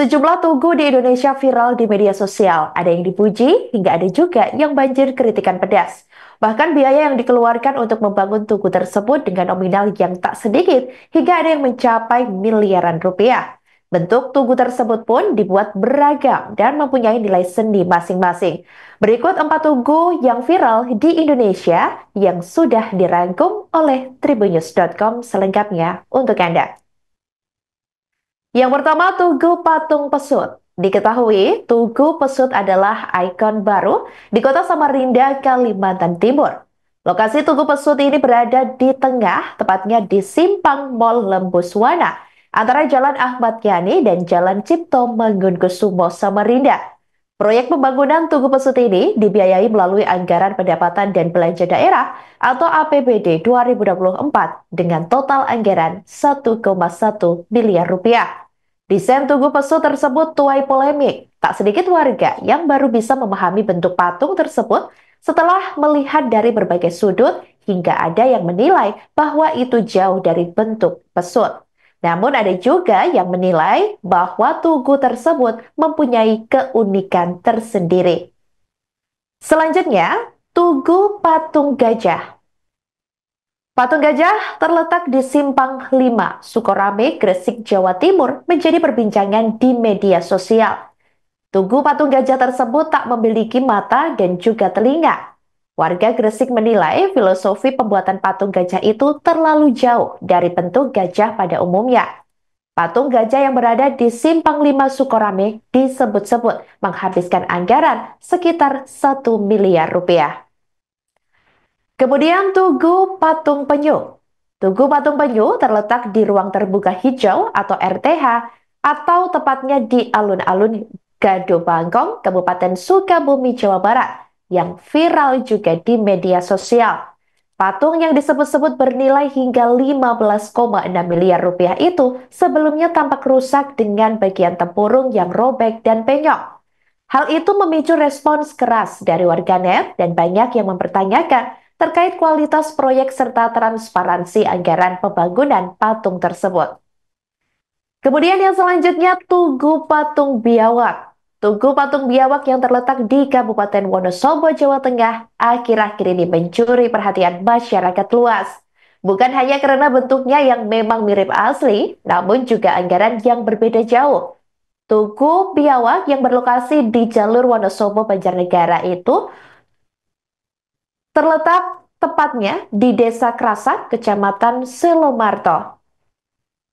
Sejumlah tugu di Indonesia viral di media sosial. Ada yang dipuji, hingga ada juga yang banjir kritikan pedas. Bahkan biaya yang dikeluarkan untuk membangun tugu tersebut dengan nominal yang tak sedikit, hingga ada yang mencapai miliaran rupiah. Bentuk tugu tersebut pun dibuat beragam dan mempunyai nilai seni masing-masing. Berikut 4 tugu yang viral di Indonesia yang sudah dirangkum oleh tribunnews.com selengkapnya untuk Anda. Yang pertama, Tugu Patung Pesut. Diketahui, Tugu Pesut adalah ikon baru di kota Samarinda, Kalimantan Timur. Lokasi Tugu Pesut ini berada di tengah, tepatnya di Simpang Mall Lembuswana, antara Jalan Ahmad Yani dan Jalan Cipto Mangunkusumo, Samarinda. Proyek pembangunan Tugu Pesut ini dibiayai melalui Anggaran Pendapatan dan Belanja Daerah atau APBD 2024 dengan total anggaran 1,1 miliar rupiah. Desain Tugu Pesut tersebut tuai polemik. Tak sedikit warga yang baru bisa memahami bentuk patung tersebut setelah melihat dari berbagai sudut hingga ada yang menilai bahwa itu jauh dari bentuk pesut. Namun ada juga yang menilai bahwa tugu tersebut mempunyai keunikan tersendiri. Selanjutnya, Tugu Patung Gajah. Patung gajah terletak di Simpang 5, Sukorame, Gresik, Jawa Timur menjadi perbincangan di media sosial. Tugu patung gajah tersebut tak memiliki mata dan juga telinga. Warga Gresik menilai filosofi pembuatan patung gajah itu terlalu jauh dari bentuk gajah pada umumnya. Patung gajah yang berada di Simpang 5 Sukorame disebut-sebut menghabiskan anggaran sekitar 1 miliar rupiah. Kemudian Tugu Patung Penyu. Tugu Patung Penyu terletak di ruang terbuka hijau atau RTH atau tepatnya di alun-alun Gado Bangkong, Kabupaten Sukabumi, Jawa Barat yang viral juga di media sosial. Patung yang disebut-sebut bernilai hingga 15,6 miliar rupiah itu sebelumnya tampak rusak dengan bagian tempurung yang robek dan penyok. Hal itu memicu respons keras dari warganet dan banyak yang mempertanyakan terkait kualitas proyek serta transparansi anggaran pembangunan patung tersebut. Kemudian yang selanjutnya Tugu Patung Biawak. Tugu Patung Biawak yang terletak di Kabupaten Wonosobo, Jawa Tengah, akhir-akhir ini mencuri perhatian masyarakat luas. Bukan hanya karena bentuknya yang memang mirip asli, namun juga anggaran yang berbeda jauh. Tugu Biawak yang berlokasi di jalur Wonosobo Banjarnegara itu terletak tepatnya di Desa Krasak, Kecamatan Selomarto.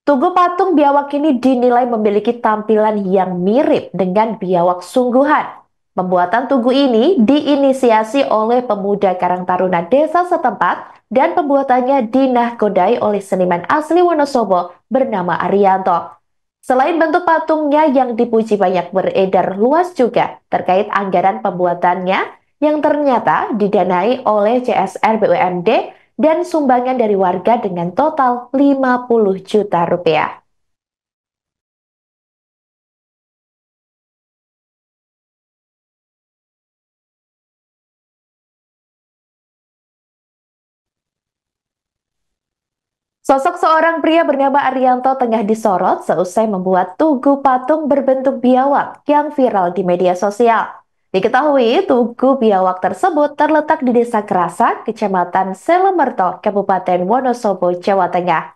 Tugu patung biawak ini dinilai memiliki tampilan yang mirip dengan biawak sungguhan. Pembuatan tugu ini diinisiasi oleh pemuda Karang Taruna desa setempat dan pembuatannya dinahkodai oleh seniman asli Wonosobo bernama Arianto. Selain bentuk patungnya yang dipuji banyak beredar luas juga terkait anggaran pembuatannya yang ternyata didanai oleh CSR BUMD dan sumbangan dari warga dengan total 50 juta rupiah. Sosok seorang pria bernama Arianto tengah disorot seusai membuat tugu patung berbentuk biawak yang viral di media sosial. Diketahui tugu biawak tersebut terletak di Desa Kerasak, Kecamatan Selemerto, Kabupaten Wonosobo, Jawa Tengah.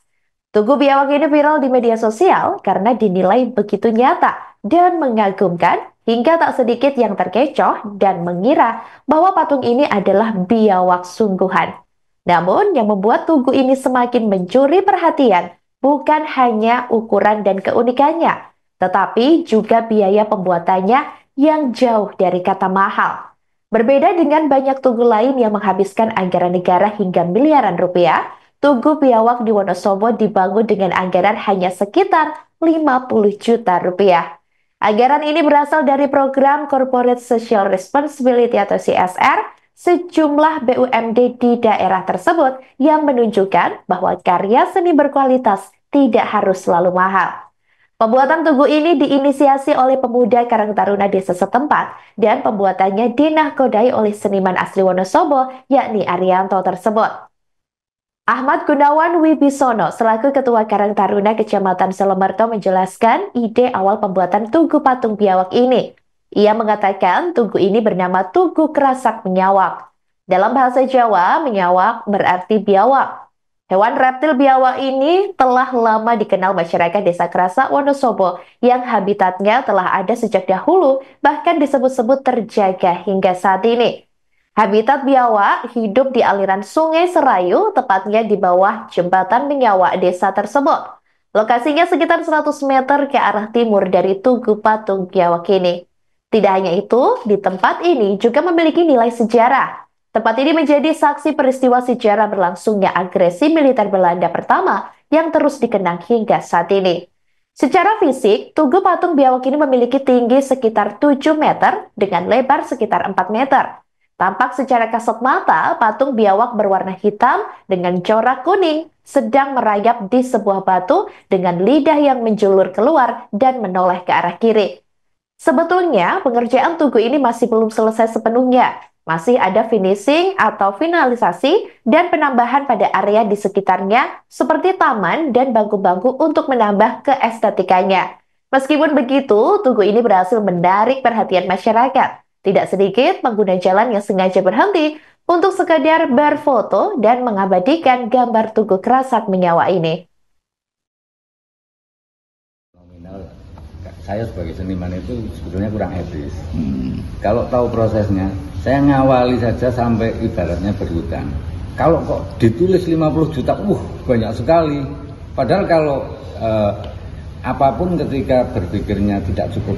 Tugu biawak ini viral di media sosial karena dinilai begitu nyata dan mengagumkan hingga tak sedikit yang terkecoh dan mengira bahwa patung ini adalah biawak sungguhan. Namun yang membuat tugu ini semakin mencuri perhatian bukan hanya ukuran dan keunikannya, tetapi juga biaya pembuatannya yang jauh dari kata mahal. Berbeda dengan banyak tugu lain yang menghabiskan anggaran negara hingga miliaran rupiah, Tugu Biawak di Wonosobo dibangun dengan anggaran hanya sekitar 50 juta rupiah. Anggaran ini berasal dari program Corporate Social Responsibility atau CSR sejumlah BUMD di daerah tersebut yang menunjukkan bahwa karya seni berkualitas tidak harus selalu mahal. Pembuatan tugu ini diinisiasi oleh pemuda Karang Taruna desa setempat dan pembuatannya dinahkodai oleh seniman asli Wonosobo yakni Arianto tersebut. Ahmad Gunawan Wibisono selaku Ketua Karang Taruna Kecamatan Selemerto menjelaskan ide awal pembuatan Tugu Patung Biawak ini. Ia mengatakan tugu ini bernama Tugu Kerasak Menyawak. Dalam bahasa Jawa, menyawak berarti biawak. Hewan reptil biawak ini telah lama dikenal masyarakat Desa Kerasak Wonosobo yang habitatnya telah ada sejak dahulu, bahkan disebut-sebut terjaga hingga saat ini. Habitat biawak hidup di aliran Sungai Serayu, tepatnya di bawah jembatan Menyawak desa tersebut. Lokasinya sekitar 100 meter ke arah timur dari Tugu Patung Biawak ini. Tidak hanya itu, di tempat ini juga memiliki nilai sejarah. Tempat ini menjadi saksi peristiwa sejarah berlangsungnya agresi militer Belanda pertama yang terus dikenang hingga saat ini. Secara fisik, Tugu Patung Biawak ini memiliki tinggi sekitar 7 meter dengan lebar sekitar 4 meter. Tampak secara kasat mata, patung biawak berwarna hitam dengan corak kuning sedang merayap di sebuah batu dengan lidah yang menjulur keluar dan menoleh ke arah kiri. Sebetulnya, pengerjaan tugu ini masih belum selesai sepenuhnya. Masih ada finishing atau finalisasi dan penambahan pada area di sekitarnya seperti taman dan bangku-bangku untuk menambah keestetikanya. Meskipun begitu, tugu ini berhasil menarik perhatian masyarakat. Tidak sedikit pengguna jalan yang sengaja berhenti untuk sekadar berfoto dan mengabadikan gambar Tugu Kerasak Menyawak ini. Nominal, saya sebagai seniman itu sebetulnya kurang etis. Kalau tahu prosesnya, saya ngawali saja sampai ibaratnya berhutang. Kalau kok ditulis 50 juta, banyak sekali. Padahal kalau apapun ketika berpikirnya tidak cukup.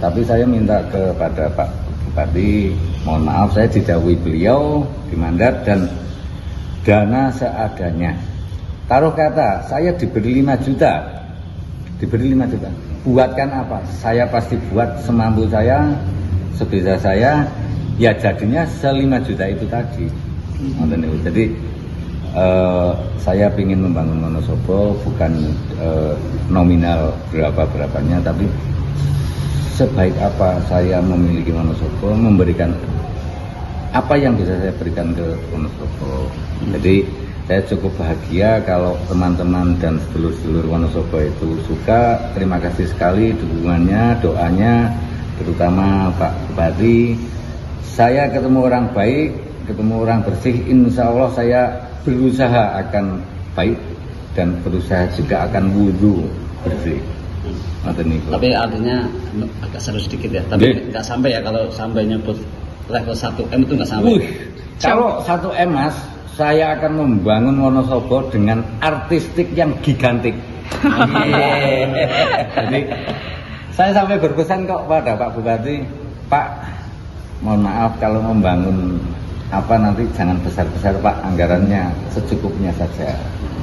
Tapi saya minta kepada Pak Bupati, mohon maaf saya didhawuhi beliau di mandat dan dana seadanya. Taruh kata saya diberi 5 juta. Buatkan apa? Saya pasti buat semampu saya, sebisa saya, ya jadinya se-5 juta itu tadi. Jadi saya ingin membangun Wonosobo bukan nominal berapanya, tapi sebaik apa saya memiliki Wonosobo, memberikan apa yang bisa saya berikan ke Wonosobo. Jadi saya cukup bahagia kalau teman-teman dan sedulur-sedulur Wonosobo itu suka. Terima kasih sekali dukungannya, doanya, terutama Pak Bupati. Saya ketemu orang baik, ketemu orang bersih, insya Allah saya berusaha akan baik dan berusaha juga akan wudhu bersih. Tapi artinya agak serius sedikit ya. Tapi nggak sampai ya, kalau sampai nyebut level 1M itu nggak sampai. Kalau 1M Mas, saya akan membangun Wonosobo dengan artistik yang gigantik. Jadi saya sampai berpesan kok pada Pak Bupati, Pak, mohon maaf kalau membangun nanti jangan besar-besar Pak, anggarannya secukupnya saja,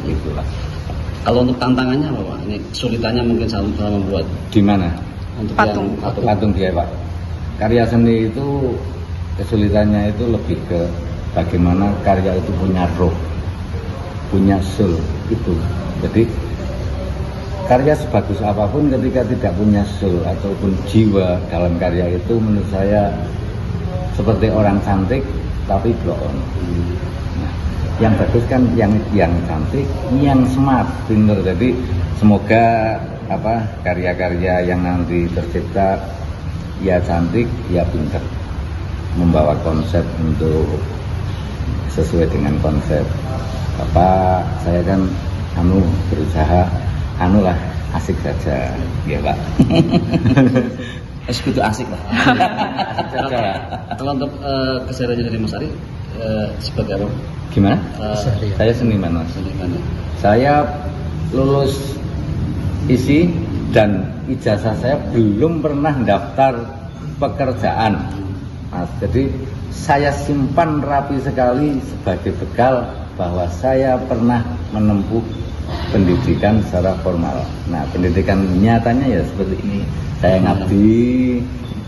itulah. Kalau untuk tantangannya apa Pak? Ini kesulitannya mungkin salah membuat. Di mana? Untuk patung dia Pak. Karya seni itu kesulitannya itu lebih ke bagaimana karya itu punya roh, punya soul itu. Jadi karya sebagus apapun ketika tidak punya soul ataupun jiwa dalam karya itu, menurut saya seperti orang cantik tapi bloon. Nah, yang bagus kan yang cantik, yang smart, pinter. Jadi semoga karya-karya yang nanti tercipta ya cantik, ya pinter, membawa konsep untuk sesuai dengan konsep. Saya kan berusaha asik saja, ya Pak. Itu asik lah. Kalau untuk kesehariannya dari Mas Ari sebagai apa? Gimana? Saya seniman Mas. Saya lulus isi dan ijazah saya belum pernah daftar pekerjaan Mas. Jadi saya simpan rapi sekali sebagai bekal bahwa saya pernah menempuh pendidikan secara formal. Nah, pendidikan nyatanya ya seperti ini. Saya ngabdi,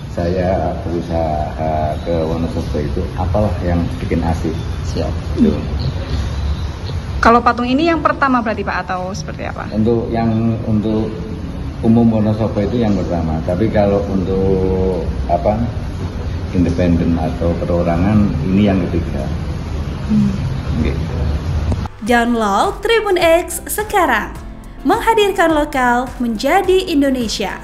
saya berusaha ke Wonosobo itu, apalah yang bikin asik. Siap. Kalau patung ini yang pertama berarti Pak, atau seperti apa? Untuk umum Wonosobo itu yang pertama. Tapi kalau untuk independen atau perorangan ini yang ketiga. Download Tribun X sekarang. Menghadirkan lokal menjadi Indonesia.